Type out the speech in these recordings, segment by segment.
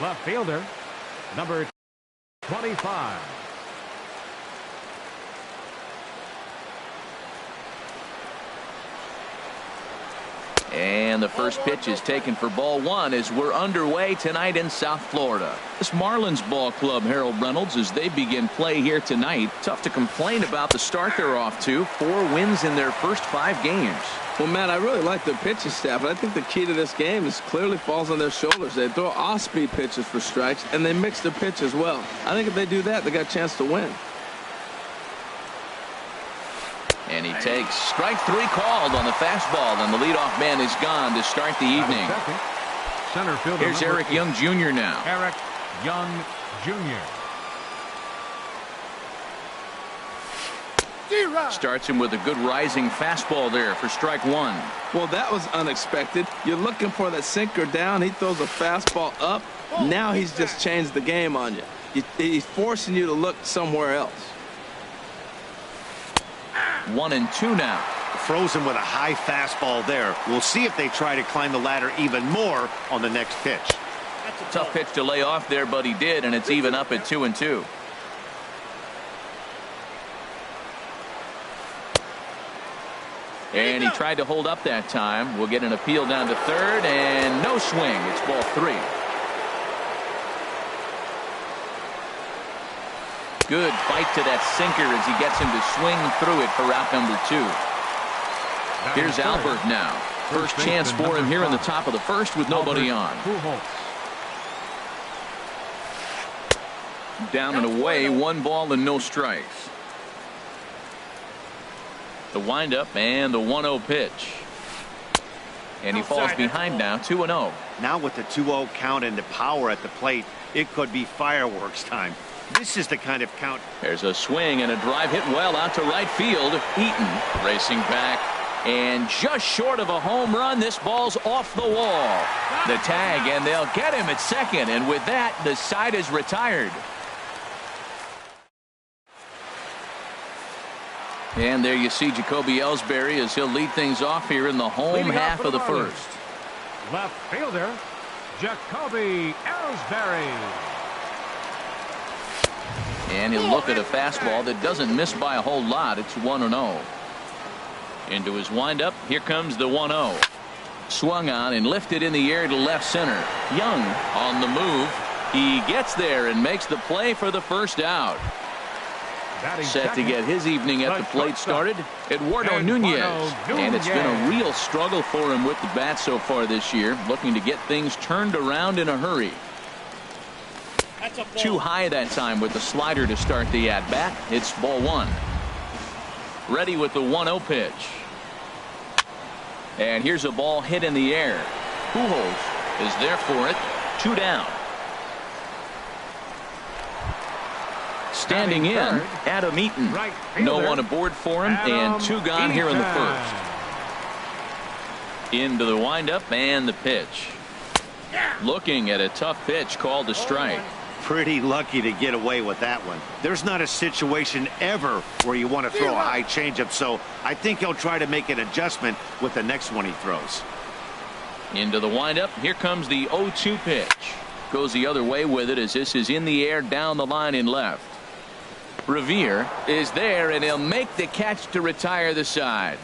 Left fielder, number 25. And the first pitch is taken for ball one as we're underway tonight in South Florida. This Marlins ball club, Harold Reynolds, as they begin play here tonight. Tough to complain about the start they're off to. 4 wins in their first 5 games. Well, Matt, I really like their pitching staff, but I think the key to this game is clearly falls on their shoulders. They throw off-speed pitches for strikes, and they mix their pitch as well. I think if they do that, they got a chance to win. And he takes strike 3 called on the fastball, and the leadoff man is gone to start the evening. Center fielder. Here's Eric Young Jr. now. Eric Young Jr. Starts him with a good rising fastball there for strike 1. Well, that was unexpected. You're looking for that sinker down. He throws a fastball up. Now he's just changed the game on you. He's forcing you to look somewhere else. 1-2 now. Frozen with a high fastball there. We'll see if they try to climb the ladder even more on the next pitch. That's a tough pitch to lay off there, but he did, and it's even up at 2-2. And he tried to hold up that time. We'll get an appeal down to third, and no swing. It's ball 3. Good fight to that sinker as he gets him to swing through it for out number 2. Here's Albert now. First chance for him here in the top of the first with nobody on. Down and away, 1 ball and no strikes. The windup and the 1-0 pitch. And he falls behind now, 2-0. Now with the 2-0 count and the power at the plate, it could be fireworks time. This is the kind of count. There's a swing and a drive hit well out to right field. Eaton racing back and just short of a home run. This ball's off the wall. The tag, and they'll get him at second, and with that the side is retired. And there you see Jacoby Ellsbury as he'll lead things off here in the home half of the first. Left fielder Jacoby Ellsbury. And he'll look at a fastball that doesn't miss by a whole lot. It's 1-0. Into his windup. Here comes the 1-0. Swung on and lifted in the air to left center. Young on the move. He gets there and makes the play for the first out. Set to get his evening at the plate started, Eduardo Nunez. And it's been a real struggle for him with the bat so far this year. Looking to get things turned around in a hurry. Too high that time with the slider to start the at-bat. It's ball 1. Ready with the 1-0 pitch. And here's a ball hit in the air. Pujols is there for it. 2 down. Standing in, Adam Eaton. No one aboard for him, and 2 gone here in the first. Into the windup and the pitch. Looking at a tough pitch called a strike. Pretty lucky to get away with that one. There's not a situation ever where you want to throw a high changeup, so I think he'll try to make an adjustment with the next one he throws. Into the windup. Here comes the 0-2 pitch. Goes the other way with it as this is in the air down the line in left. Revere is there, and he'll make the catch to retire the side.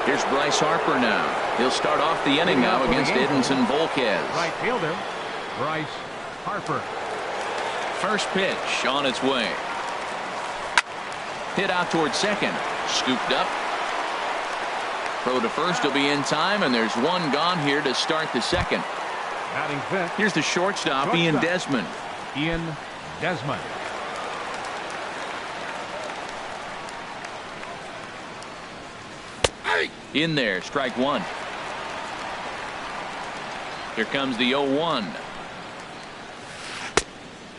Here's Bryce Harper now. He'll start off the inning now against Edinson Volquez. Right fielder Bryce Harper. First pitch on its way. Hit out towards second. Scooped up. Throw to first will be in time, and there's 1 gone here to start the second. Batting fifth. Here's the shortstop, Ian Desmond. Ian Desmond. In there, strike 1. Here comes the 0-1.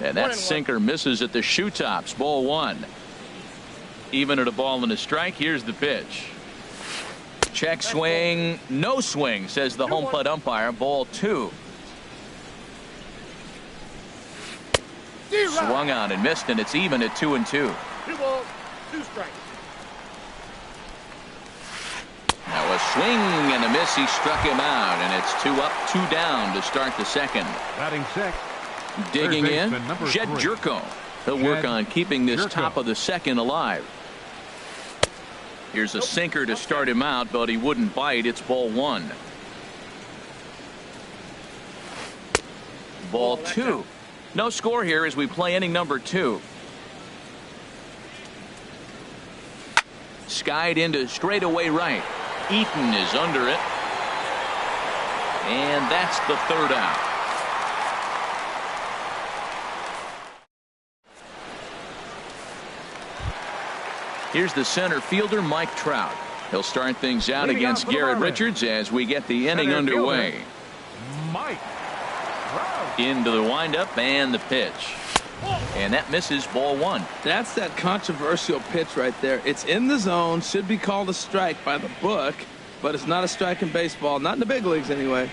And that sinker misses at the shoe tops. Ball 1. Even at a ball and a strike. Here's the pitch. Check swing. No swing, says the home plate umpire. Ball 2. Swung on and missed, and it's even at 2-2. 2 balls, 2 strikes. Now a Swing and a miss. He struck him out, and it's 2 up, 2 down to start the second. Batting sixth. Digging in, number Jed 3. Jerko. He'll work Jed on keeping this Jerko. top of the second alive. Here's a sinker to start him out, but he wouldn't bite. It's ball 1. Ball 2. No score here as we play inning number 2. Skied into straightaway right. Eaton is under it. And that's the 3rd out. Here's the center fielder, Mike Trout. He'll start things out Leading against off for the Garrett Marlins. Richards as we get the inning Center underway. fielder, Mike Trout. Into the windup and the pitch. And that misses, ball 1. That's that controversial pitch right there. It's in the zone, should be called a strike by the book, but it's not a strike in baseball, not in the big leagues anyway.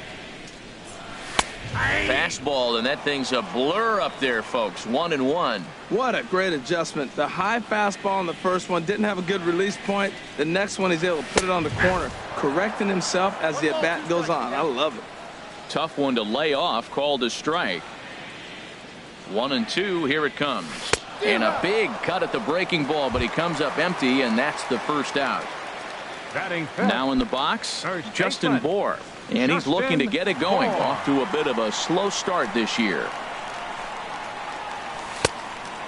Fastball, and that thing's a blur up there, folks. 1-1. What a great adjustment. The high fastball in the first one didn't have a good release point. The next one he's able to put it on the corner, correcting himself as the at-bat goes on. I love it. Tough one to lay off, called a strike. 1-2, here it comes. And a big cut at the breaking ball, but he comes up empty, and that's the 1st out. Batting fifth. Now in the box, First Justin baseman. Bohr. And he's looking to get it going. Bohr. Off to a bit of a slow start this year.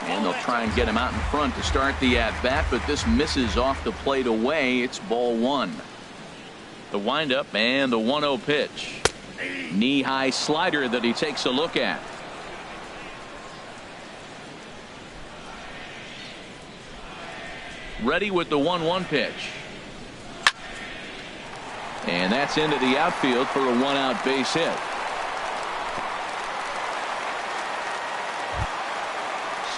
And they'll try and get him out in front to start the at-bat, but this misses off the plate away. It's ball 1. The windup and the 1-0 pitch. Knee-high slider that he takes a look at. Ready with the 1-1 pitch. And that's into the outfield for a 1-out base hit.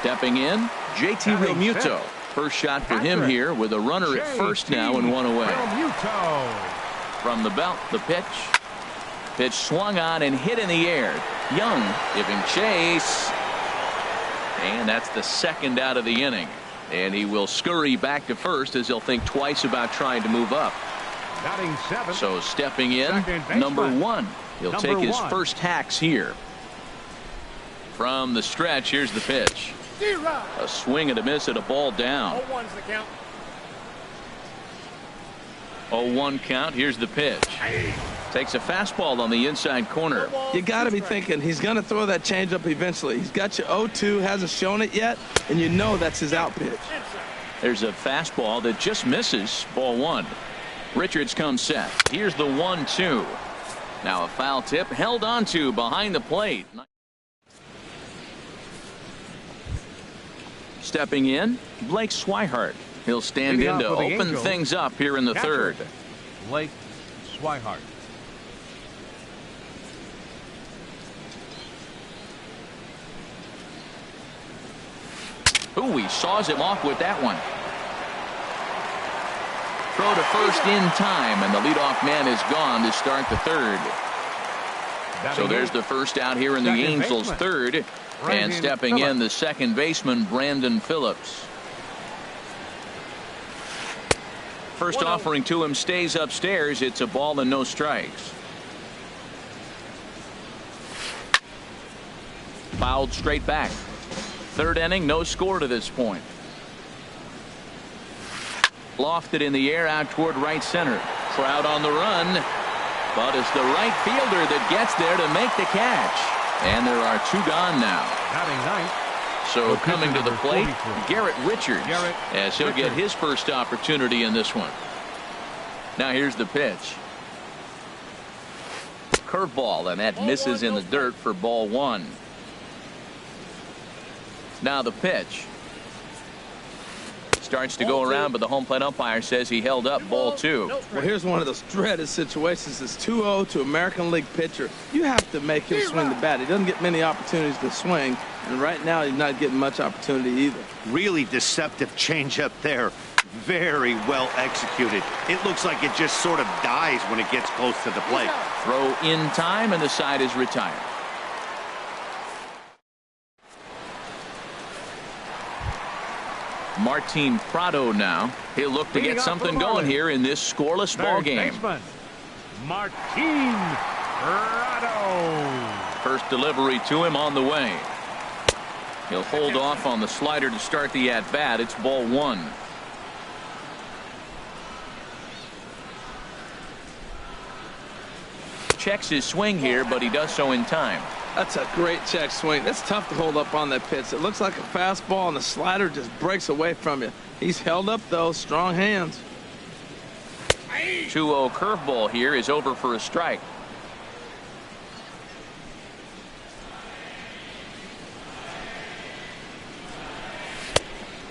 Stepping in, JT Batting Realmuto. fifth. First shot for him Patrick. here with a runner at first now and 1 away. Realmuto. From the belt, the pitch. Pitch swung on and hit in the air. Young giving chase. And that's the 2nd out of the inning. And he will scurry back to first as he'll think twice about trying to move up. Batting 7th. So stepping in, Second baseman. number 1. He'll Number take his 1. first hacks here. From the stretch, here's the pitch. A swing and a miss at a ball down. 0-1's the count. 0-1 count. Here's the pitch. Takes a fastball on the inside corner. You got to be thinking he's going to throw that changeup eventually. He's got you 0-2, hasn't shown it yet, and you know that's his out pitch. There's a fastball that just misses, ball 1. Richards comes set. Here's the 1-2. Now a foul tip held onto behind the plate. Stepping in, Blake Swihart. He'll stand Leading in to off for the open Angels, things up here in the catcher, 3rd. Blake Swihart. Ooh, he saws him off with that one. Throw to first in time, and the leadoff man is gone to start the 3rd. So there's the first out here in the Second Angels' baseman, 3rd. And Brandon stepping in, Phillips. the 2nd baseman, Brandon Phillips. First offering to him stays upstairs. It's a ball and no strikes. Fouled straight back. 3rd inning, no score to this point. Lofted in the air out toward right center. Trout on the run. But it's the right fielder that gets there to make the catch. And there are 2 gone now. Batting 9th. So Location coming to the number plate, 43. Garrett Richards, Garrett as he'll get Richards. his first opportunity in this one. Now here's the pitch. Curveball, and that misses in the dirt for ball 1. Now the pitch. Starts to go around, but the home plate umpire says he held up, ball 2. Well, here's one of those dreaded situations. It's 2-0 to American League pitcher. You have to make him swing the bat. He doesn't get many opportunities to swing, and right now he's not getting much opportunity either. Really deceptive changeup there. Very well executed. It looks like it just sort of dies when it gets close to the plate. Throw in time, and the side is retired. Martin Prado now. He'll look to get something going here in this scoreless ball game. Martin Prado. First delivery to him on the way. He'll hold off on the slider to start the at-bat. It's ball one. Checks his swing here, but he does so in time. That's a great check swing. That's tough to hold up on that pitch. It looks like a fastball, and the slider just breaks away from you. He's held up, though. Strong hands. 2-0 curveball here is over for a strike.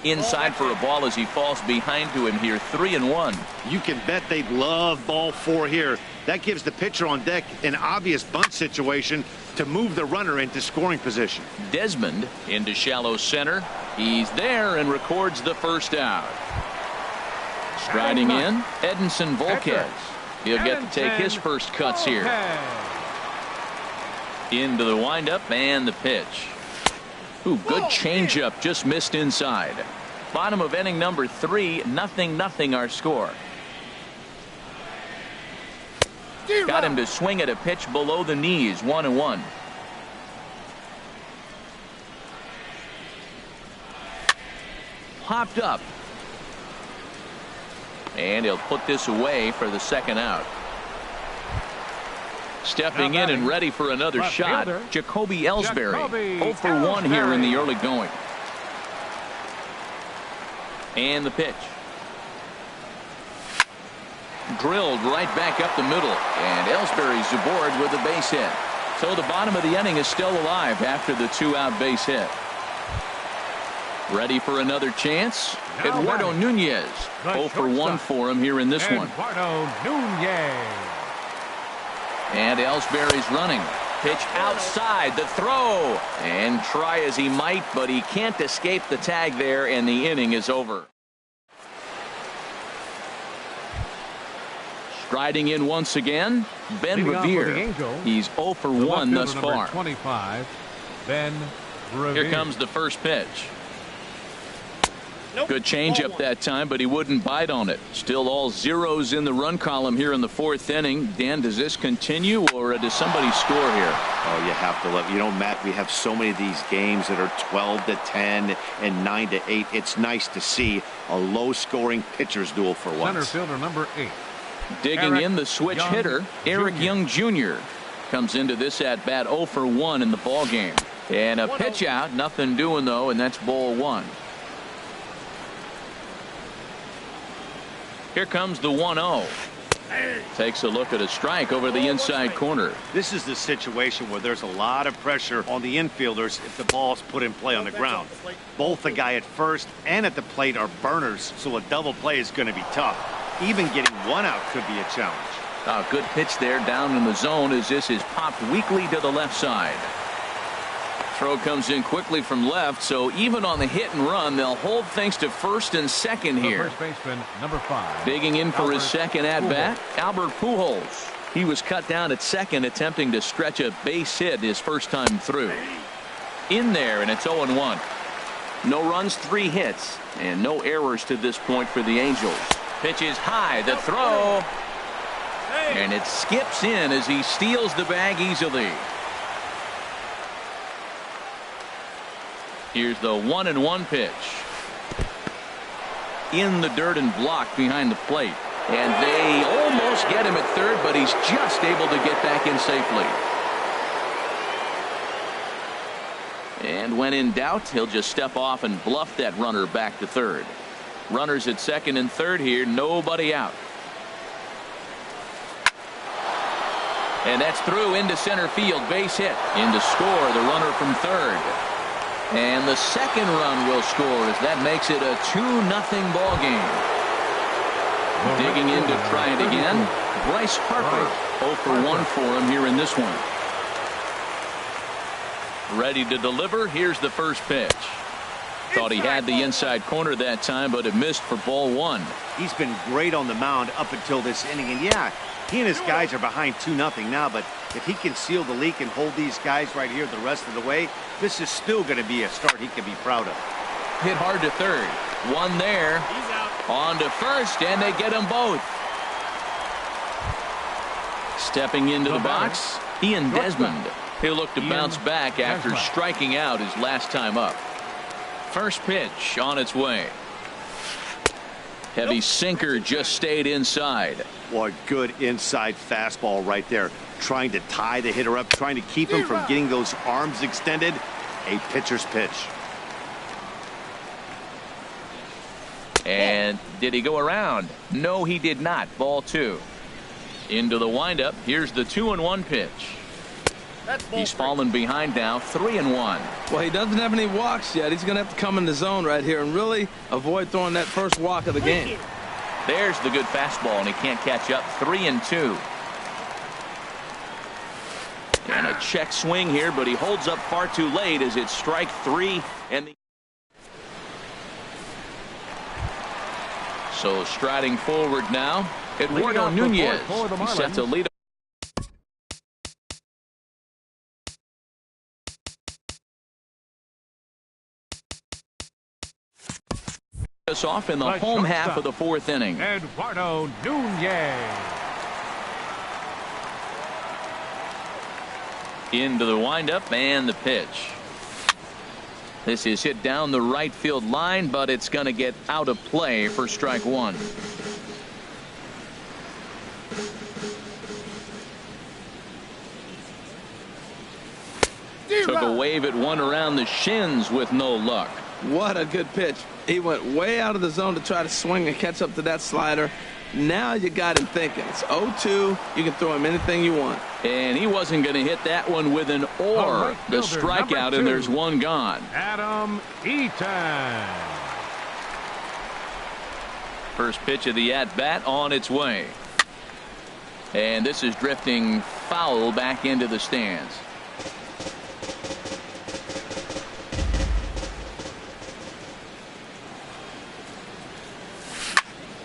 Inside for a ball as he falls behind to him here. 3-1. You can bet they'd love ball four here. That gives the pitcher on deck an obvious bunt situation to move the runner into scoring position. Desmond into shallow center. He's there and records the first out. Striding in, Edinson Volquez. He'll get to take his first cuts here. Into the windup and the pitch. Ooh, good changeup, just missed inside. Bottom of inning number 3, 0-0 our score. Got him to swing at a pitch below the knees. 1-1. Popped up. And he'll put this away for the second out. Stepping in and ready for another shot, Jacoby Ellsbury. 0 for 1 here in the early going. And the pitch. Drilled right back up the middle. And Ellsbury's aboard with a base hit. So the bottom of the inning is still alive after the 2-out base hit. Ready for another chance? Eduardo Nunez. 0 for 1 for him here in this one. Eduardo Nunez. And Ellsbury's running. Pitch outside, the throw. And try as he might, but he can't escape the tag there, and the inning is over. Striding in once again, Ben Revere. He's 0 for 1 thus far. 25, Ben Revere. Here comes the first pitch. Good changeup that time, but he wouldn't bite on it. Still all zeros in the run column here in the 4th inning. Dan, does this continue, or does somebody score here? Oh, you have to love. You know, Matt, we have so many of these games that are 12-10 and 9-8. It's nice to see a low-scoring pitcher's duel for once. Center fielder number 8. Digging in the switch hitter, Eric Young Jr. comes into this at bat 0 for 1 in the ball game. And a pitch out, nothing doing though, and that's ball 1. Here comes the 1-0. Takes a look at a strike over the inside corner. This is the situation where there's a lot of pressure on the infielders if the ball's put in play on the ground. Both the guy at first and at the plate are burners, so a double play is going to be tough. Even getting one out could be a challenge. Good pitch there down in the zone as this is popped weakly to the left side. Throw comes in quickly from left, so even on the hit and run, they'll hold things to first and second here. First baseman number 5. Digging in for his second at bat, Albert Pujols. He was cut down at second, attempting to stretch a base hit his first time through. In there, and it's 0-1. No runs, 3 hits, and no errors to this point for the Angels. Pitch is high, the throw, and it skips in as he steals the bag easily. Here's the 1-1 pitch. In the dirt and blocked behind the plate. And they almost get him at third, but he's just able to get back in safely. And when in doubt, he'll just step off and bluff that runner back to third. Runners at second and third here, nobody out. And that's through into center field, base hit. In to score, the runner from third. And the second run will score as that makes it a 2-0 ball game. Digging in to try it again, Bryce Harper. 0 for 1 for him here in this one. Ready to deliver. Here's the first pitch. Thought he had the inside corner that time, but it missed for ball 1. He's been great on the mound up until this inning, and yeah, he and his guys are behind 2-0 now, but if he can seal the leak and hold these guys right here the rest of the way, this is still going to be a start he can be proud of. Hit hard to third. One there. On to first, and they get them both. Stepping into the box, Ian Desmond. He'll look to bounce back after striking out his last time up. First pitch on its way. Heavy sinker just stayed inside. What good inside fastball right there. Trying to tie the hitter up, trying to keep him from getting those arms extended. A pitcher's pitch. And did he go around? No, he did not. Ball 2. Into the windup. Here's the 2-1 pitch. He's fallen behind now, 3-1. Well, he doesn't have any walks yet. He's going to have to come in the zone right here and really avoid throwing that first walk of the game. There's the good fastball, and he can't catch up. 3-2. And a check swing here, but he holds up far too late as it's strike 3. And so striding forward now, Eduardo Nunez. He's set to lead. Us off in the home half of the 4th inning. Eduardo Nunez. Into the windup and the pitch. This is hit down the right field line, but it's going to get out of play for strike 1. Took a wave at one around the shins with no luck. What a good pitch. He went way out of the zone to try to swing and catch up to that slider. Now you got him thinking. It's 0-2. You can throw him anything you want. And he wasn't going to hit that one with an or. The strikeout, and there's one gone. Adam Eaton. First pitch of the at-bat on its way. And this is drifting foul back into the stands.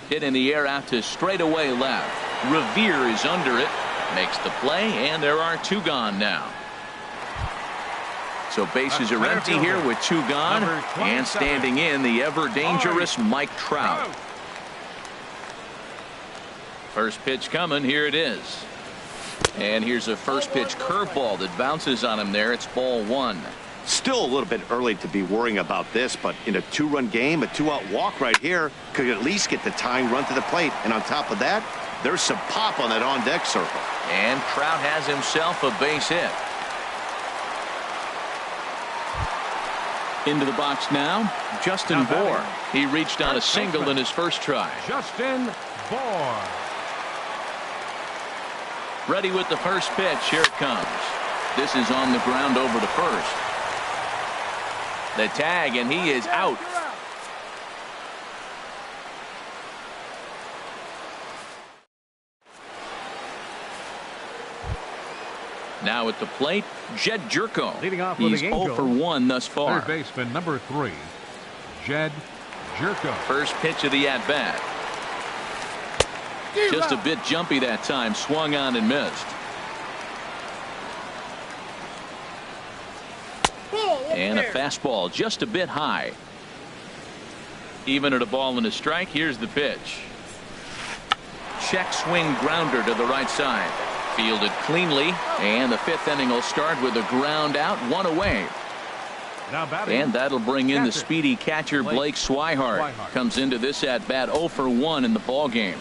Hit in the air out to straightaway left. Revere is under it. Makes the play, and there are 2 gone now. So bases are empty here with 2 gone. And standing in, the ever-dangerous Mike Trout. First pitch coming. Here it is. And here's a first pitch curveball that bounces on him there. It's ball 1. Still a little bit early to be worrying about this, but in a 2-run game, a 2-out walk right here could at least get the tying run to the plate. And on top of that, there's some pop on that on-deck circle. And Trout has himself a base hit. Into the box now, Justin Bour. He reached on a single in his first try. Justin Bour. Ready with the first pitch. Here it comes. This is on the ground over to first. The tag, and he is out. Now at the plate, Jed Jerko. Leading off with He's the game 0 for 1 thus far. Third baseman number 3, Jed Jerko. First pitch of the at-bat. Just a bit jumpy that time. Swung on and missed. And a fastball just a bit high. Even at a ball and a strike. Here's the pitch. Check swing grounder to the right side. Fielded cleanly, and the 5th inning will start with a ground out, 1 away. And that'll bring in the speedy catcher Blake Swihart. Comes into this at bat 0 for 1 in the ball game.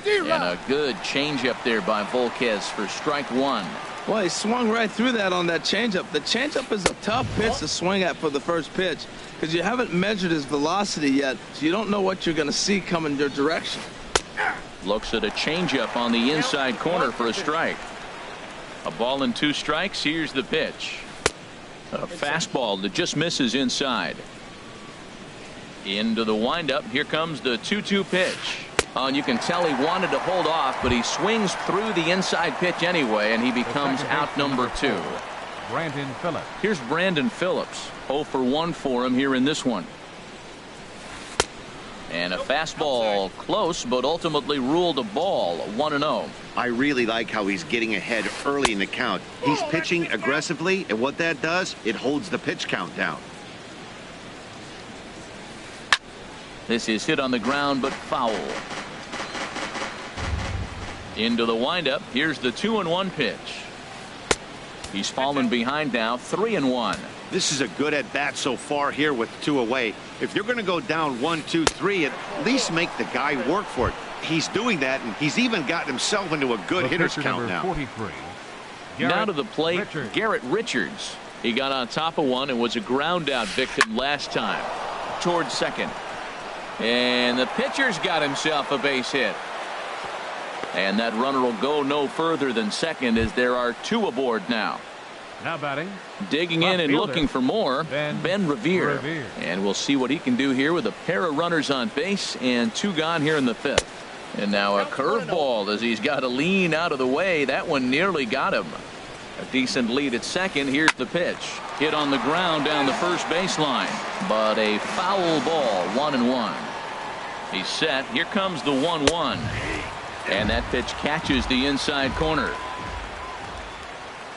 And a good changeup there by Volquez for strike 1. Well, he swung right through that on that changeup. The changeup is a tough pitch to swing at for the first pitch because you haven't measured his velocity yet, so you don't know what you're going to see coming your direction. Looks at a changeup on the inside corner for a strike. A ball and 2 strikes. Here's the pitch. A fastball that just misses inside. Into the windup. Here comes the 2-2 pitch. And you can tell he wanted to hold off, but he swings through the inside pitch anyway, and he becomes out number 2. Brandon Phillips. Here's Brandon Phillips. 0 for 1 for him here in this one. And a fastball close, but ultimately ruled a ball. 1-0. I really like how he's getting ahead early in the count. He's pitching aggressively, and what that does, it holds the pitch count down. This is hit on the ground, but foul. Into the windup. Here's the 2-1 pitch. He's fallen behind now, 3-1. This is a good at bat so far here with 2 away. If you're going to go down 1, 2, 3, at least make the guy work for it. He's doing that, and he's even gotten himself into a good hitter's count now. 43. Now to the plate, Garrett Richards. He got on top of one and was a ground out victim last time. Towards second. And the pitcher's got himself a base hit. And that runner will go no further than second as there are 2 aboard now. Now batting. Digging in and looking for more, Ben Revere. And we'll see what he can do here with a pair of runners on base and 2 gone here in the 5th. And now a curveball as he's got to lean out of the way. That one nearly got him. A decent lead at second. Here's the pitch. Hit on the ground down the first baseline. But a foul ball. 1-1. He's set. Here comes the 1-1. And that pitch catches the inside corner.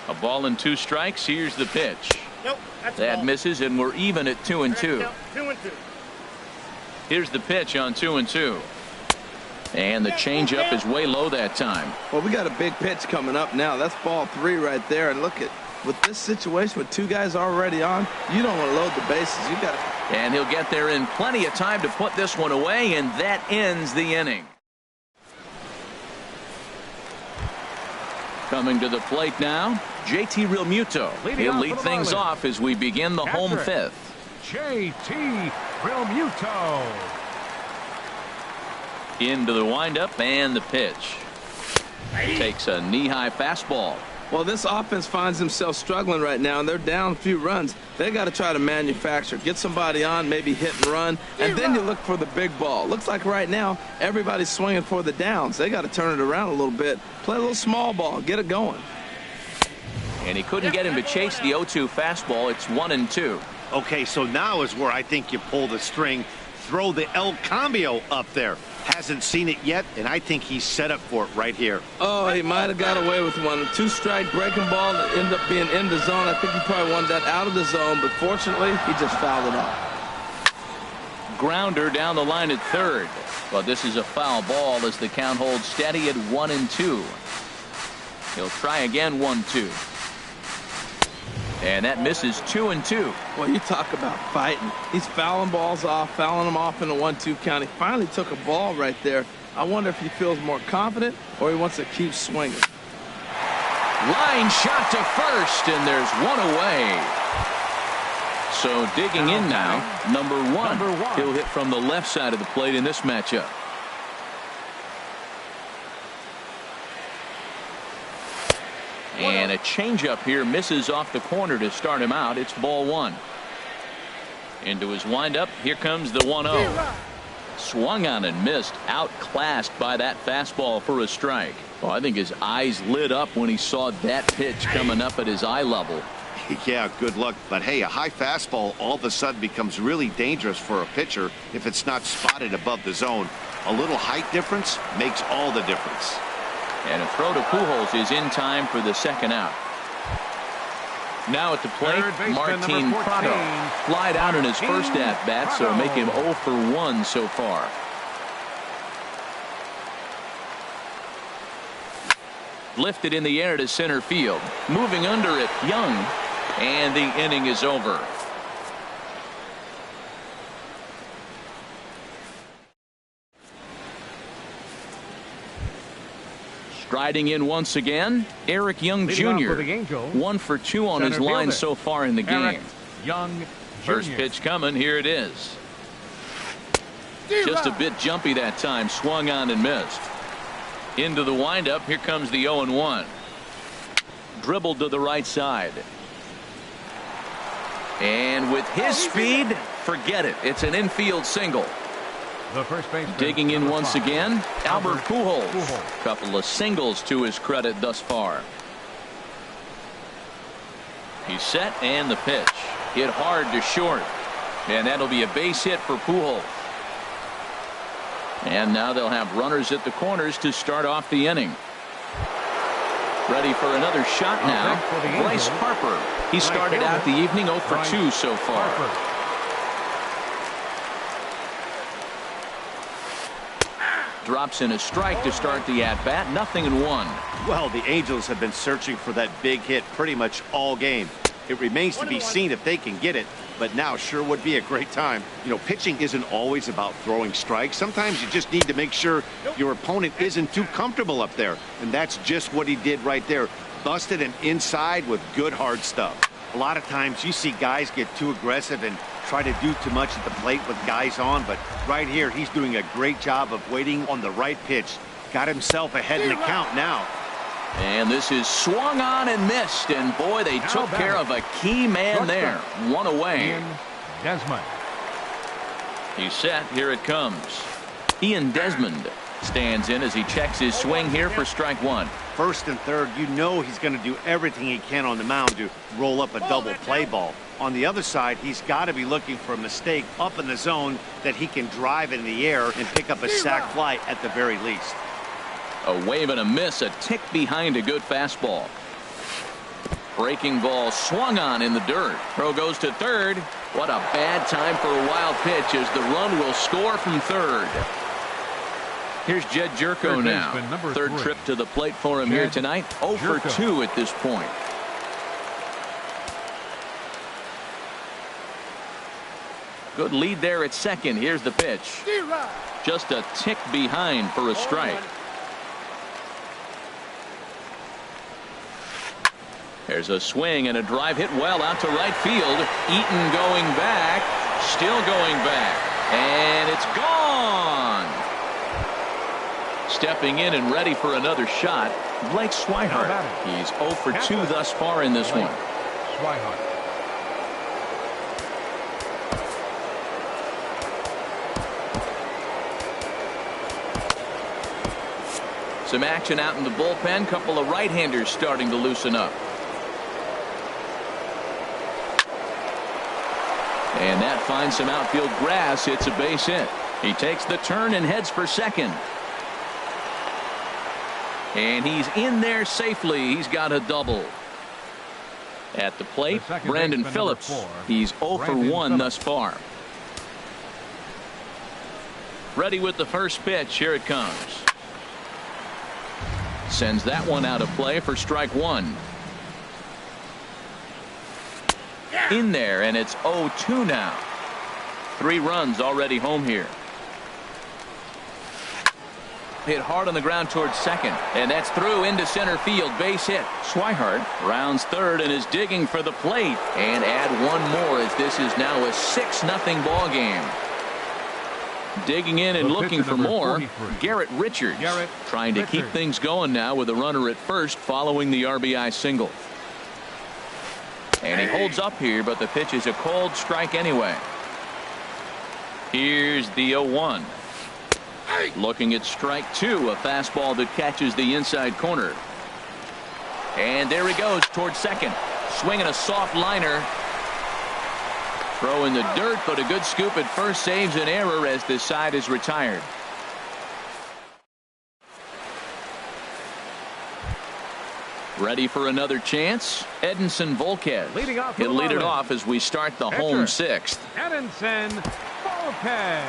A ball and 2 strikes. Here's the pitch. Nope, that misses, and we're even at 2-2. 2-2. Here's the pitch on 2-2. And the changeup is way low that time. Well, we got a big pitch coming up now. That's ball 3 right there. And look at with this situation with 2 guys already on, you don't want to load the bases. You got to. And he'll get there in plenty of time to put this one away, and that ends the inning. Coming to the plate now, JT Realmuto. He'll lead things off as we begin the home 5th. JT Realmuto. Into the windup and the pitch. Takes a knee-high fastball. Well, this offense finds themselves struggling right now, and they're down a few runs. They got to try to manufacture, get somebody on, maybe hit and run, and then you look for the big ball. Looks like right now everybody's swinging for the downs. They got to turn it around a little bit, play a little small ball, get it going. And he couldn't get him to chase the 0-2 fastball. It's 1-2. Okay, so now is where I think you pull the string, throw the El Cambio up there. Hasn't seen it yet, and I think he's set up for it right here. Oh, he might have got away with one. 2-strike breaking ball that ended up being in the zone. I think he probably wanted that out of the zone, but fortunately, he just fouled it off. Grounder down the line at third. But this is a foul ball as the count holds steady at 1-2. He'll try again 1-2. And that misses 2-2. Well, you talk about fighting. He's fouling balls off, fouling them off in the 1-2 count. He finally took a ball right there. I wonder if he feels more confident or he wants to keep swinging. Line shot to first, and there's one away. So digging in now, number one. He'll hit from the left side of the plate in this matchup. And a changeup here misses off the corner to start him out. It's ball 1. Into his windup. Here comes the 1-0. Swung on and missed. Outclassed by that fastball for a strike. Well, I think his eyes lit up when he saw that pitch coming up at his eye level. Yeah, good luck. But hey, a high fastball all of a sudden becomes really dangerous for a pitcher if it's not spotted above the zone. A little height difference makes all the difference. And a throw to Pujols is in time for the second out. Now at the plate, Martin Prado. Flied out in his first at-bat, so make him 0 for 1 so far. Lifted in the air to center field. Moving under it, Young. And the inning is over. Striding in once again, Eric Young Jr. 1 for 2 on his line so far in the game. First pitch coming. Here it is. Just a bit jumpy that time. Swung on and missed. Into the windup. Here comes the 0-1. Dribbled to the right side. And with his speed, forget it. It's an infield single. Digging in once again, Albert Pujols. Couple of singles to his credit thus far. He's set, and the pitch. Hit hard to short. And that'll be a base hit for Pujols. And now they'll have runners at the corners to start off the inning. Ready for another shot now. Bryce Harper. He started out the evening 0 for 2 so far. Drops in a strike to start the at-bat. 0-1. Well, the Angels have been searching for that big hit pretty much all game. It remains to be seen if they can get it, but now sure would be a great time. You know, pitching isn't always about throwing strikes. Sometimes you just need to make sure your opponent isn't too comfortable up there, and that's just what he did right there. Busted him inside with good hard stuff. A lot of times you see guys get too aggressive and try to do too much at the plate with guys on, but right here he's doing a great job of waiting on the right pitch. Got himself ahead in the count now. And this is swung on and missed, and boy, they took care of a key man there. One away. Desmond. He's set. Here it comes. Ian Desmond stands in as he checks his swing here for strike one. First and third, you know he's going to do everything he can on the mound to roll up a double play ball. On the other side, he's got to be looking for a mistake up in the zone that he can drive in the air and pick up a sac fly at the very least. A wave and a miss, a tick behind a good fastball. Breaking ball swung on in the dirt. Throw goes to third. What a bad time for a wild pitch as the run will score from third. Here's Jed Jerko now. Third trip to the plate for him here tonight. 0 for 2 at this point. Good lead there at second. Here's the pitch. Just a tick behind for a strike. There's a swing and a drive hit well out to right field. Eaton going back. Still going back. And it's gone. Stepping in and ready for another shot, Blake Swihart. He's 0 for 2 thus far in this one. Swihart. Some action out in the bullpen. Couple of right-handers starting to loosen up. And that finds some outfield grass. It's a base hit. He takes the turn and heads for second. And he's in there safely. He's got a double. At the plate, Brandon Phillips. He's 0 for 1 thus far. Ready with the first pitch. Here it comes. Sends that one out of play for strike one. In there, and it's 0-2 now. 3 runs already home here. Hit hard on the ground towards second, and that's through into center field. Base hit. Swihart rounds third and is digging for the plate. And add one more as this is now a 6-0 ball game. Digging in and looking for more. Garrett Richards trying to keep things going now with a runner at first following the RBI single. And he holds up here, but the pitch is a cold strike anyway. Here's the 0-1. Looking at strike two, a fastball that catches the inside corner. And there he goes towards second. Swinging a soft liner. Throw in the dirt, but a good scoop at first saves an error as this side is retired. Ready for another chance. Edinson Volquez. He'll lead it off as we start the home sixth. Edinson Volquez.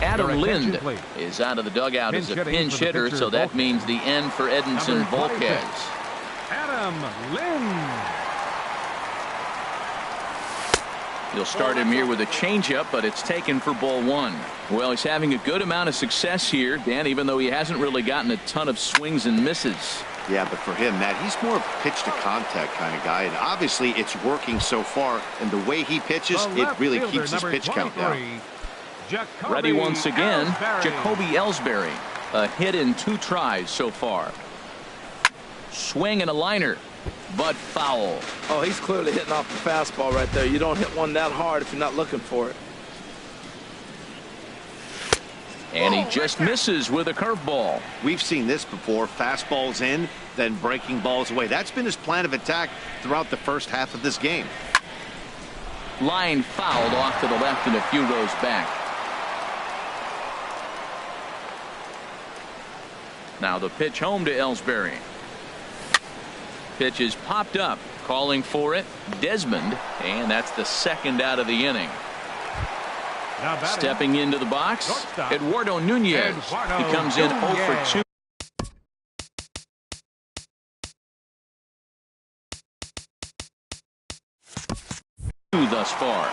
Adam Lind is out of the dugout as a pinch hitter, so that means the end for Edinson Volquez. Adam Lind. He'll start him here with a changeup, but it's taken for ball one. Well, he's having a good amount of success here, Dan, even though he hasn't really gotten a ton of swings and misses. Yeah, but for him, Matt, he's more of a pitch to contact kind of guy, and obviously it's working so far, and the way he pitches, it really keeps his pitch count down. Ready once again, Jacoby Ellsbury. A hit in 2 tries so far. Swing and a liner, but foul. Oh, he's clearly hitting off the fastball right there. You don't hit one that hard if you're not looking for it. And he just misses with a curveball. We've seen this before. Fastballs in, then breaking balls away. That's been his plan of attack throughout the first half of this game. Line fouled off to the left and a few rows back. Now the pitch home to Ellsbury. Pitch is popped up, calling for it, Desmond, and that's the second out of the inning. Stepping into the box, Eduardo Nunez. He comes in 0 for 2 thus far.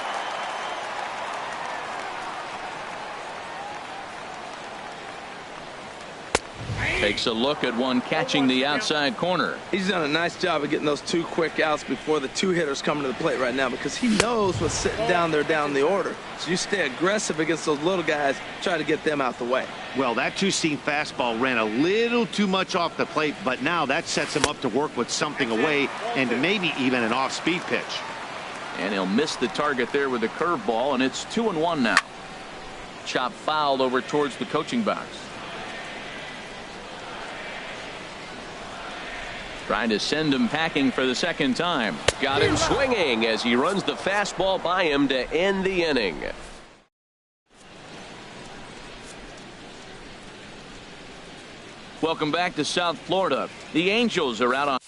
Takes a look at one catching the outside corner. He's done a nice job of getting those 2 quick outs before the 2 hitters coming to the plate right now, because he knows what's sitting down there down the order. So you stay aggressive against those little guys, try to get them out the way. Well, that 2-seam fastball ran a little too much off the plate, but now that sets him up to work with something away and maybe even an off-speed pitch. And he'll miss the target there with a curveball, and it's 2-1 now. Chop fouled over towards the coaching box. Trying to send him packing for the second time. Got him swinging as he runs the fastball by him to end the inning. Welcome back to South Florida. The Angels are out on.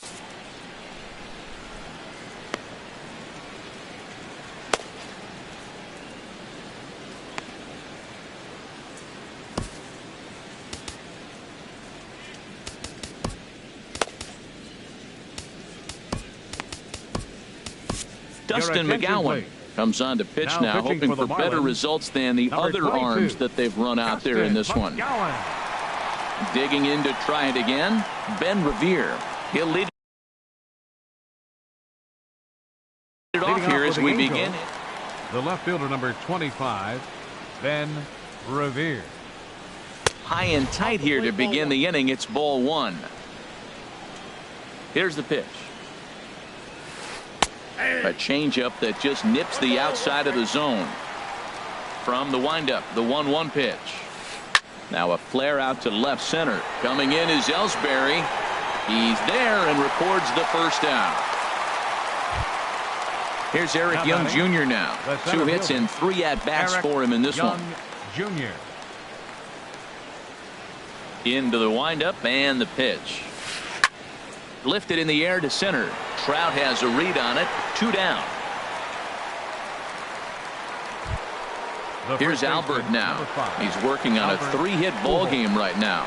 Dustin McGowan comes on to pitch now, hoping for better results than the other arms that they've run out there in this one. Digging in to try it again, Ben Revere. He'll lead it off here as we begin. The left fielder, number 25, Ben Revere. High and tight here to begin the inning. It's ball 1. Here's the pitch. A changeup that just nips the outside of the zone. From the windup, the 1-1 pitch. Now a flare out to left center. Coming in is Ellsbury. He's there and records the first out. Here's Eric Young Jr. now. 2 hits and 3 at-bats for him in this one. Jr. Into the windup and the pitch. Lifted in the air to center. Trout has a read on it. 2 down. Here's Albert now. He's working on a 3-hit ball game right now.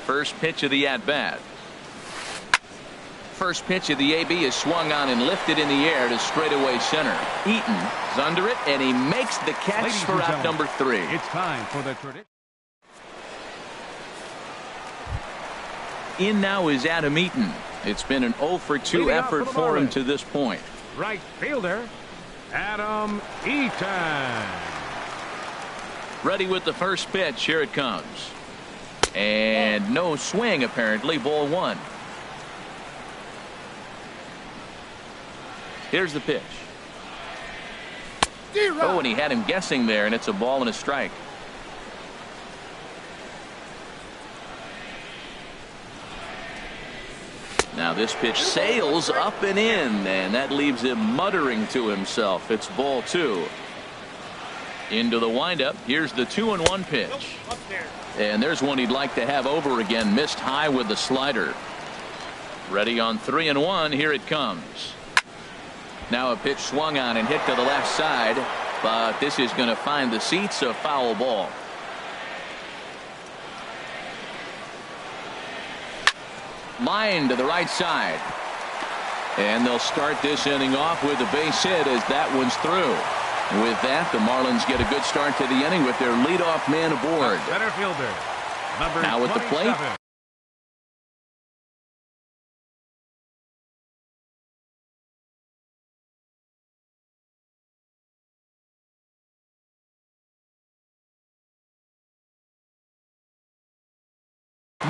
First pitch of the at-bat. First pitch of the AB is swung on and lifted in the air to straightaway center. Eaton is under it, and he makes the catch for out number 3. It's time for the tradition. In now is Adam Eaton. It's been an 0 for 2 effort for him to this point. Right fielder, Adam Eaton. Ready with the first pitch. Here it comes. And no swing, apparently. Ball 1. Here's the pitch. Oh, and he had him guessing there, and it's a ball and a strike. Now this pitch sails up and in, and that leaves him muttering to himself. It's ball 2. Into the windup. Here's the 2-1 pitch. And there's one he'd like to have over again. Missed high with the slider. Ready on 3-1. Here it comes. Now a pitch swung on and hit to the left side, but this is going to find the seats. A foul ball. Line to the right side. And they'll start this inning off with a base hit as that one's through. With that, the Marlins get a good start to the inning with their leadoff man aboard. Center fielder, number now at the plate. 27.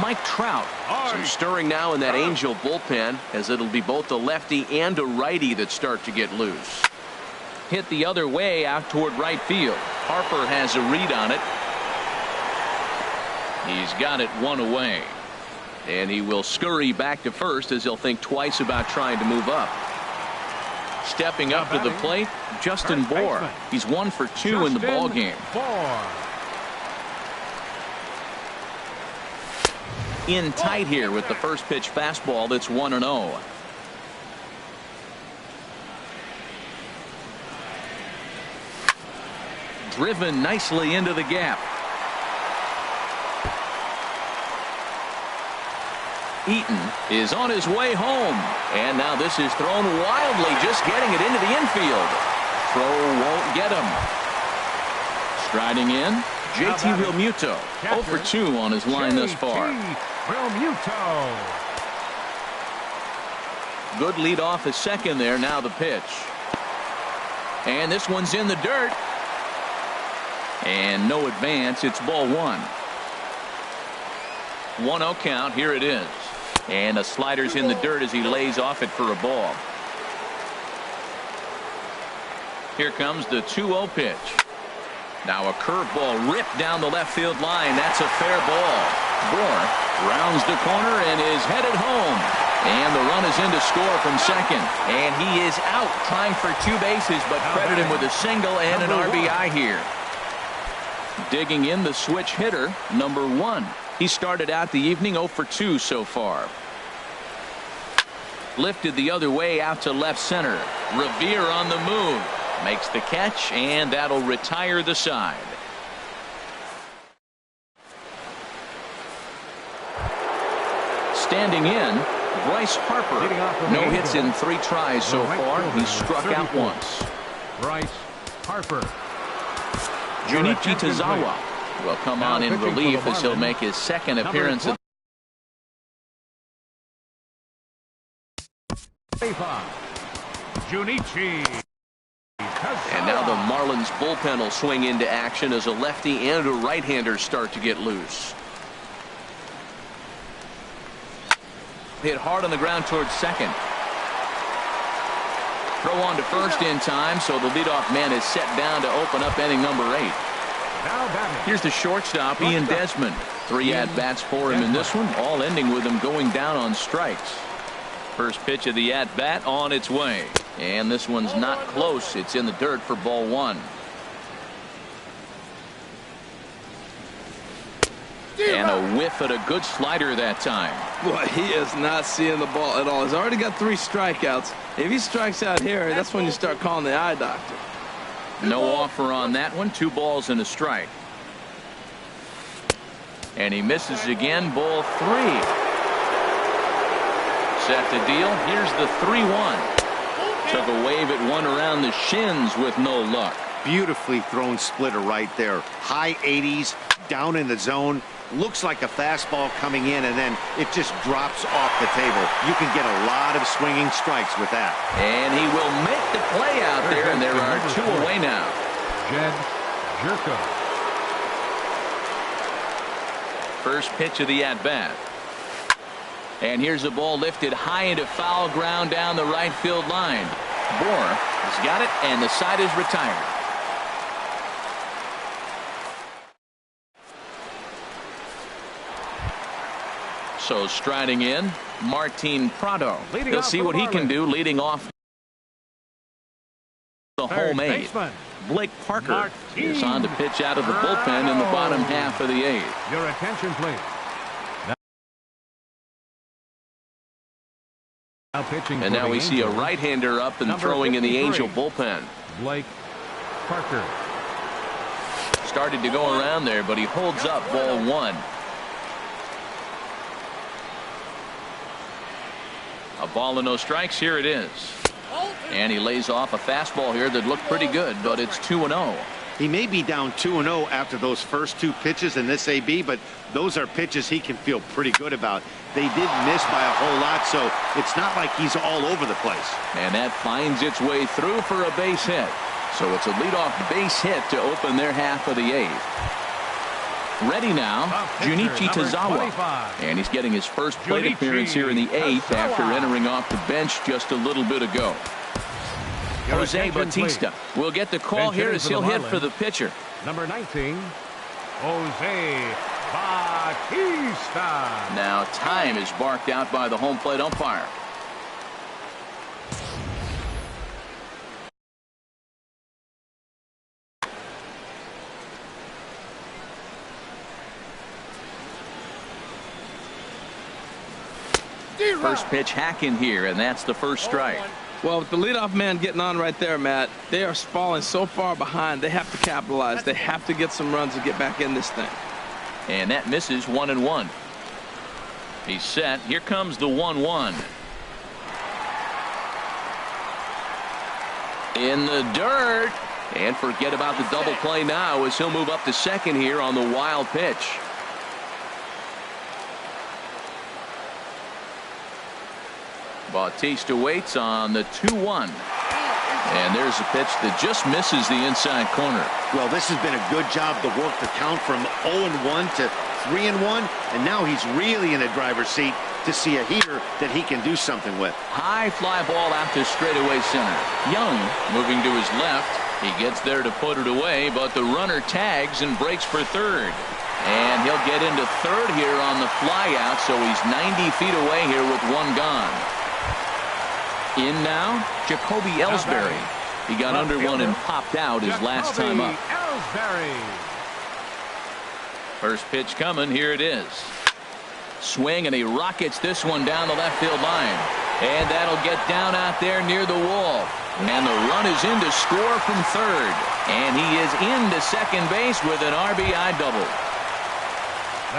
Mike Trout. Some stirring now in that Angel bullpen, as it'll be both a lefty and a righty that start to get loose. Hit the other way out toward right field. Harper has a read on it. He's got it 1 away. And he will scurry back to first as he'll think twice about trying to move up. Stepping up to the plate, Justin Bour. He's 1 for 2 in the ball game. in tight here with the first pitch fastball that's 1-0. Driven nicely into the gap. Eaton is on his way home. And now this is thrown wildly, just getting it into the infield. Throw won't get him. Striding in, JT Realmuto. 0 for 2 on his line thus far. Realmuto. Good lead off his second there. Now the pitch. And this one's in the dirt. And no advance. It's ball 1. 1-0 count. Here it is. And a slider's in the dirt as he lays off it for a ball. Here comes the 2-0 pitch. Now a curveball ripped down the left field line. That's a fair ball. Bohr rounds the corner and is headed home. And the run is in to score from second. And he is out trying for 2 bases, but credit him with a single and an RBI here. Digging in the switch hitter, number 1. He started out the evening 0 for 2 so far. Lifted the other way out to left center. Revere on the move. Makes the catch, and that'll retire the side. Standing in, Bryce Harper. No hits in 3 tries so far. He's struck out once. Bryce Harper. Junichi Tazawa will come on in relief as he'll make his second appearance. Junichi. And now the Marlins bullpen will swing into action as a lefty and a right-hander start to get loose. Hit hard on the ground towards second. Throw on to first in time, so the leadoff man is set down to open up inning number 8. Here's the shortstop, Ian Desmond. 3 at-bats for him in this one, all ending with him going down on strikes. First pitch of the at-bat on its way. And this one's not close. It's in the dirt for ball 1. And a whiff at a good slider that time. Boy, he is not seeing the ball at all. He's already got 3 strikeouts. If he strikes out here, that's when you start calling the eye doctor. No offer on that one. 2 balls and a strike. And he misses again. Ball 3. Set to deal. Here's the 3-1. Took a wave at one around the shins with no luck. Beautifully thrown splitter right there. High 80s, down in the zone. Looks like a fastball coming in, and then it just drops off the table. You can get a lot of swinging strikes with that. And he will make the play out there, and there are 2 away now. Jed Jerko. First pitch of the at-bat. And here's a ball lifted high into foul ground down the right field line. Bohr has got it, and the side is retired. So striding in, Martin Prado. He'll see what he can do leading off the home 8. Blake Parker is on to pitch out of the bullpen in the bottom half of the 8th. Your attention, please. And now we see a right-hander up and throwing in the Angel bullpen. Blake Parker. Started to go around there, but he holds up ball 1. A ball and no strikes. Here it is. And he lays off a fastball here that looked pretty good, but it's 2-0. He may be down 2-0 after those first 2 pitches in this AB, but those are pitches he can feel pretty good about. They did miss by a whole lot, so it's not like he's all over the place. And that finds its way through for a base hit. So it's a leadoff base hit to open their half of the 8th. Ready now, Junichi Tazawa. And he's getting his first plate appearance here in the 8th after entering off the bench just a little bit ago. Jose Bautista will get the call here as he'll hit for the pitcher. Number 19, Jose Bautista. Now time is barked out by the home plate umpire. First pitch hacking here, and that's the first strike. Well, with the leadoff man getting on right there, Matt, they are falling so far behind. They have to capitalize. They have to get some runs to get back in this thing. And that misses 1-1. He's set. Here comes the 1-1. In the dirt. And forget about the double play now as he'll move up to second here on the wild pitch. Bautista waits on the 2-1. And there's a pitch that just misses the inside corner. Well, this has been a good job to work the count from 0-1 to 3-1, and now he's really in a driver's seat to see a heater that he can do something with. High fly ball out to straightaway center. Young moving to his left. He gets there to put it away, but the runner tags and breaks for third. And he'll get into third here on the fly out, so he's 90 feet away here with one gone. In now, Jacoby Ellsbury. He got under one and popped out his last time up. First pitch coming. Here it is. Swing, and he rockets this one down the left field line. And that'll get down out there near the wall. And the run is in to score from third. And he is into second base with an RBI double.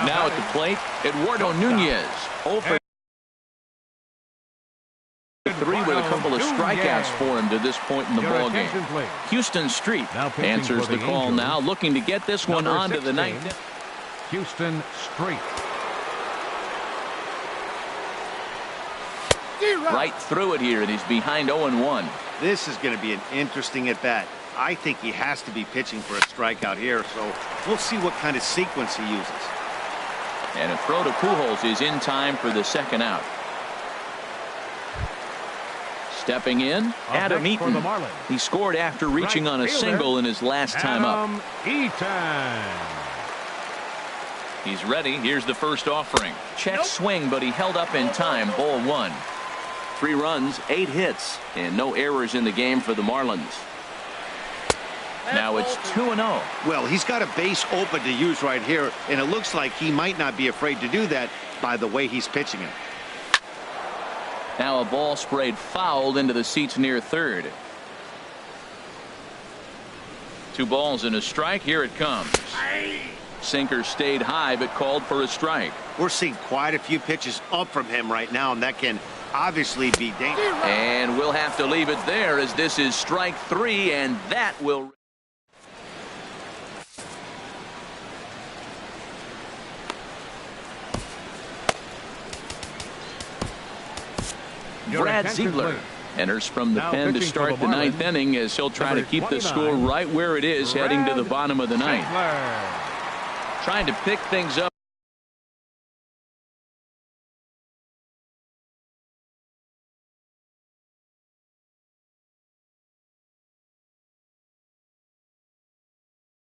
Now at the plate, Eduardo Nunez. 0 for 3 with a couple of strikeouts for him to this point in the ballgame. Houston Street answers the call now, looking to get this one onto the ninth. Houston Street. Right through it here, and he's behind 0-1. This is going to be an interesting at-bat. I think he has to be pitching for a strikeout here, so we'll see what kind of sequence he uses. And a throw to Pujols is in time for the second out. Stepping in, Adam Eaton. He scored after reaching on a single in his last time up. He's ready. Here's the first offering. Check swing, but he held up in time. Ball 1. 3 runs, 8 hits, and no errors in the game for the Marlins. Now it's 2-0. Well, he's got a base open to use right here, and it looks like he might not be afraid to do that by the way he's pitching it. Now a ball sprayed fouled into the seats near third. 2 balls and a strike. Here it comes. Sinker stayed high but called for a strike. We're seeing quite a few pitches up from him right now, and that can obviously be dangerous. And we'll have to leave it there as this is strike 3, and that will. Brad Ziegler enters from the pen to start the ninth inning as he'll try to keep the score right where it is heading to the bottom of the ninth. Trying to pick things up.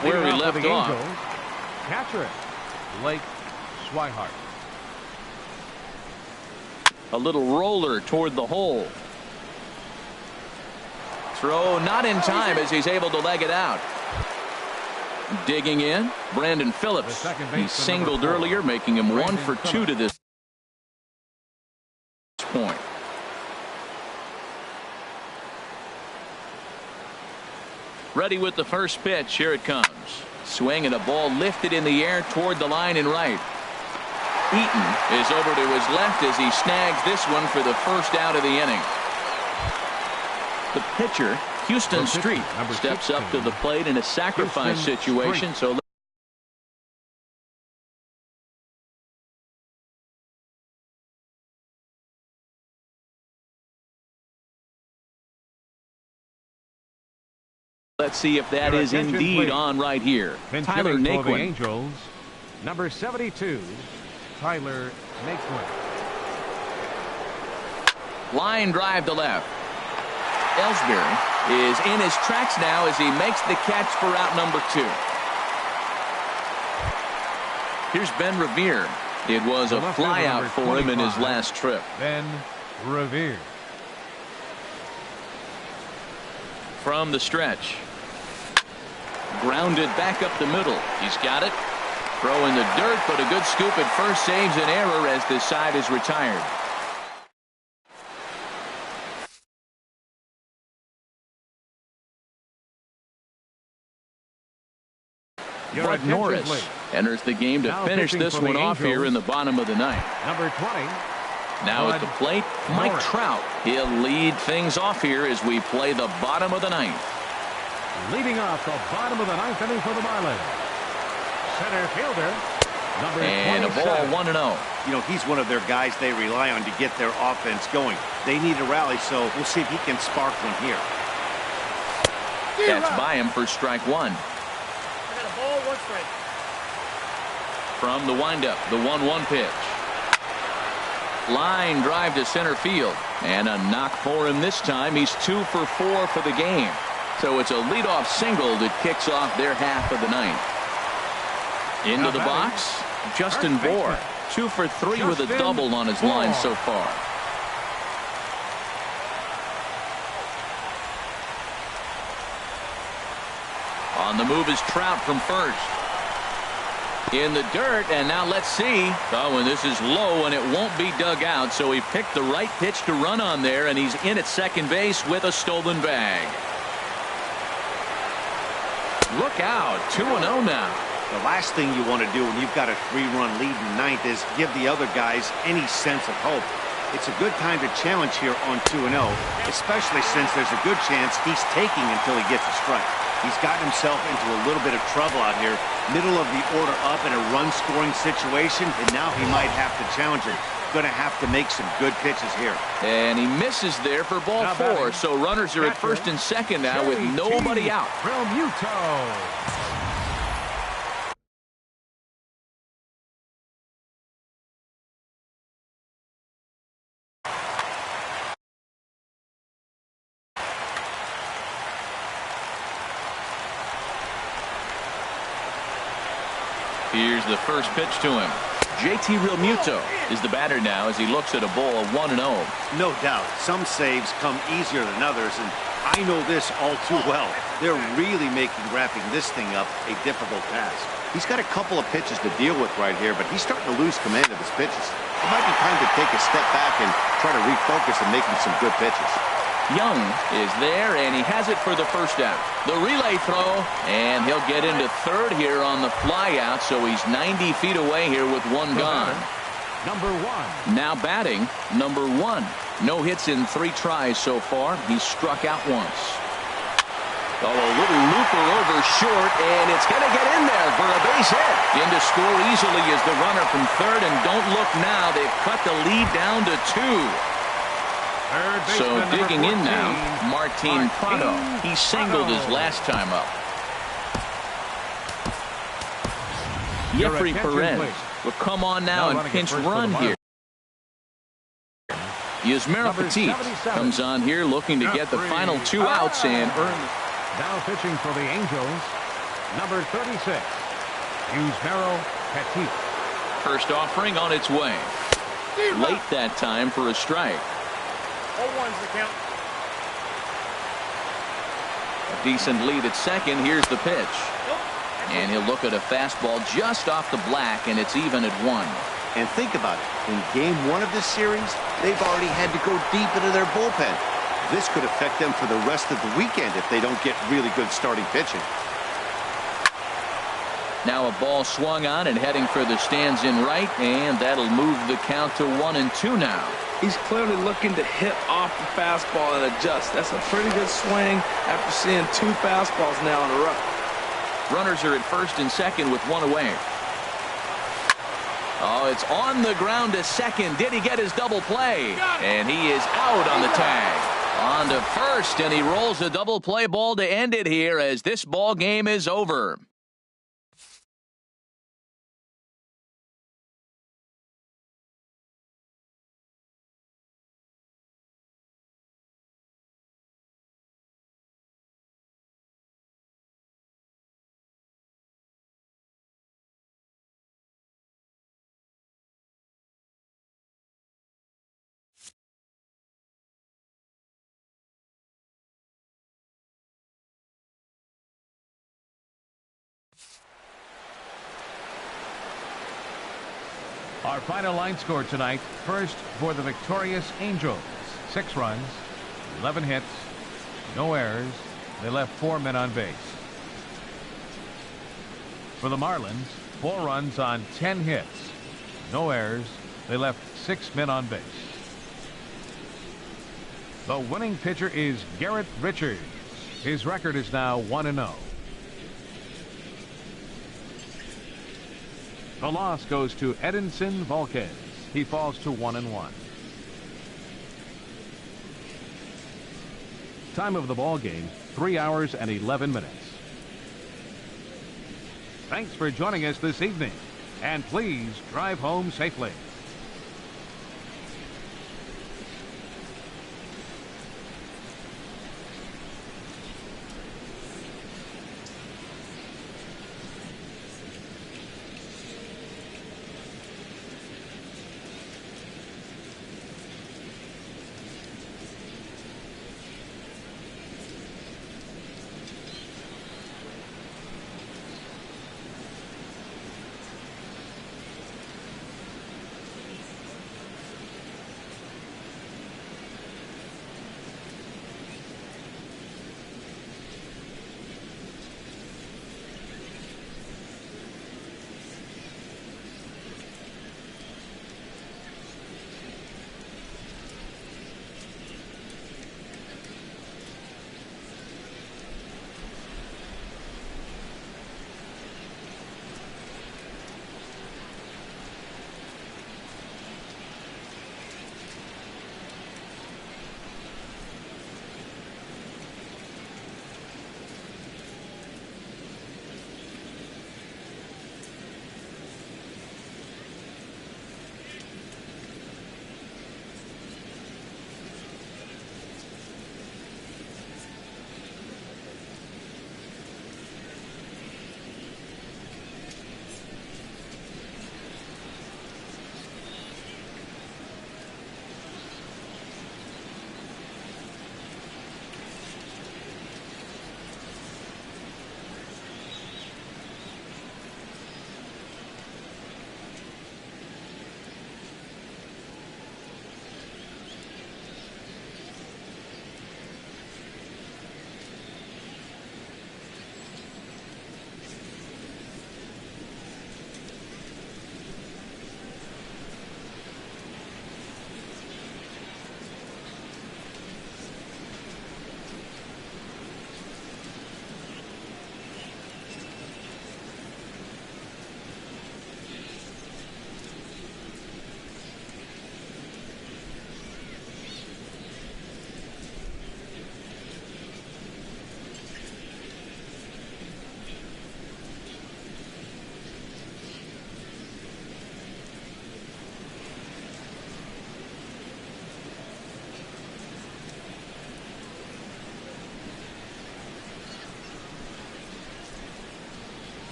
Where we left off. Catcher it, Blake Swihart. A little roller toward the hole. Throw not in time as he's able to leg it out. Digging in, Brandon Phillips. He singled earlier, making him 1 for 2 to this point. Ready with the first pitch. Here it comes. Swing and a ball lifted in the air toward the line and right. Eaton is over to his left as he snags this one for the first out of the inning. The pitcher, Houston Street, steps up to the plate in a sacrifice situation. So let's see if that is indeed on right here. Tyler Naquin. Angels, number 72, Tyler Naquin. Line drive to left. Ellsbury is in his tracks now as he makes the catch for out number 2. Here's Ben Revere. It was a flyout for him in his last trip. Ben Revere. From the stretch. Grounded back up the middle. He's got it. Throw in the dirt, but a good scoop at first saves an error as this side is retired. Your Bud attention, Norris please. enters the game to Now finish pitching this for the one off here Angels. in the bottom of the ninth. Number 20. Now at Bud the plate, Mike Norris. Trout. He'll lead things off here as we play the bottom of the ninth. Leading off the bottom of the ninth inning for the Marlins. Center fielder. Number And a 27. ball 1-0. You know, he's one of their guys they rely on to get their offense going. They need a rally, so we'll see if he can spark one here. That's by him for strike one. From the windup, the 1-1 pitch. Line drive to center field. And a knock for him this time. He's 2 for 4 for the game. So it's a leadoff single that kicks off their half of the ninth. Into the box, Justin Bohr. 2 for 3 with a double on his line so far. On the move is Trout from first. In the dirt, and now let's see. Oh, and this is low, and it won't be dug out, so he picked the right pitch to run on there, and he's in at second base with a stolen bag. Look out, 2-0 now. The last thing you want to do when you've got a 3-run lead in ninth is give the other guys any sense of hope. It's a good time to challenge here on 2-0, especially since there's a good chance he's taking until he gets a strike. He's gotten himself into a little bit of trouble out here, middle of the order up in a run-scoring situation, and now he might have to challenge him. Going to have to make some good pitches here. And he misses there for ball 4, so runners are at first and second now with nobody out. From Utah. Here's the first pitch to him. JT Realmuto is the batter now as he looks at a ball of 1-0. No doubt, some saves come easier than others, and I know this all too well. They're really making wrapping this thing up a difficult task. He's got a couple of pitches to deal with right here, but he's starting to lose command of his pitches. It might be time to take a step back and try to refocus and make him some good pitches. Young is there, and he has it for the first out. The relay throw, and he'll get into third here on the fly out, so he's 90 feet away here with one gone. Number 1. Now batting, number 1. No hits in 3 tries so far. He's struck out once. Oh, a little looper over short, and it's going to get in there for a base hit. In to score easily is the runner from third, and don't look now. They've cut the lead down to 2. So digging in now, Martin Prado. He singled his last time up. Jeffrey Perez will come on now and pinch run here. Yusmeiro Petit comes on here looking to get the final 2 outs and earn. Now pitching for the Angels, number 36, Yusmeiro Petit. First offering on its way. Late that time for a strike. A decent lead at second. Here's the pitch. And he'll look at a fastball just off the black, and it's even at 1. And think about it. In game 1 of this series, they've already had to go deep into their bullpen. This could affect them for the rest of the weekend if they don't get really good starting pitching. Now a ball swung on and heading for the stands in right, and that'll move the count to 1-2 now. He's clearly looking to hit off the fastball and adjust. That's a pretty good swing after seeing 2 fastballs now in a row. Runners are at first and second with 1 away. Oh, it's on the ground to second. Did he get his double play? And he is out on the tag. On to first, and he rolls a double play ball to end it here as this ball game is over. Our final line score tonight. First for the victorious Angels. 6 runs, 11 hits, no errors. They left 4 men on base. For the Marlins, 4 runs on 10 hits. No errors. They left 6 men on base. The winning pitcher is Garrett Richards. His record is now 1-0. The loss goes to Edinson Volquez. He falls to 1-1. Time of the ball game, 3 hours and 11 minutes. Thanks for joining us this evening, and please drive home safely.